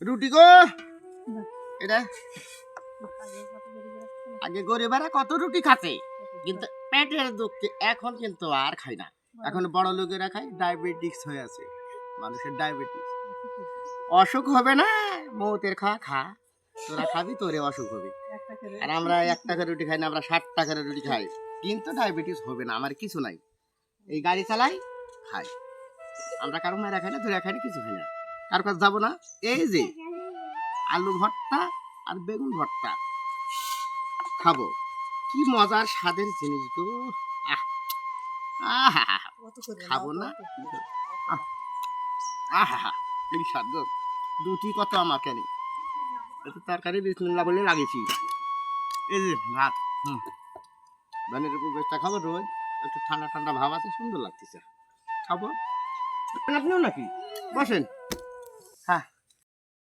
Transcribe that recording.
রুটি গো এটা আগে গরিবেরা কত রুটি খাচ্ছে কিন্তু পেটের দুঃখে এখন কিন্তু আর খাই না। এখন বড় লোকেরা খায়, ডায়াবেটিস হয়ে আছে মানুষের। ডায়াবেটিস অসুখ হবে না, মৌতের খাওয়া খা, তোরা খাবি তোরে অসুখ হবে। আর আমরা 1 টাকার রুটি খাই না, আমরা 60 টাকার রুটি খাই, কিন্তু ডায়াবেটিস হবে না। আমার কিছু নাই, এই গাড়ি চালাই খাই, আমরা কারো মেরা খাই না, ধরে খাই না, কিছু খাই না, কার কাছে যাবো না। এই যে আলু ভর্তা আর বেগুন ভর্তা খাবো, কি মজার স্বাদের জিনিস গো। খাবো না, আহা এই স্বাদ গো। দুটি কত আমাকে নেই, একটু তরকারি বিসমিল্লাহ বলে লাগিয়েছি। এই যে ভাত, ধানের উপর বেশটা খাবো রোজ, একটু ঠান্ডা ঠান্ডা ভাব আছে, সুন্দর লাগতেছে, খাবো। আপনিও নাকি বসেন।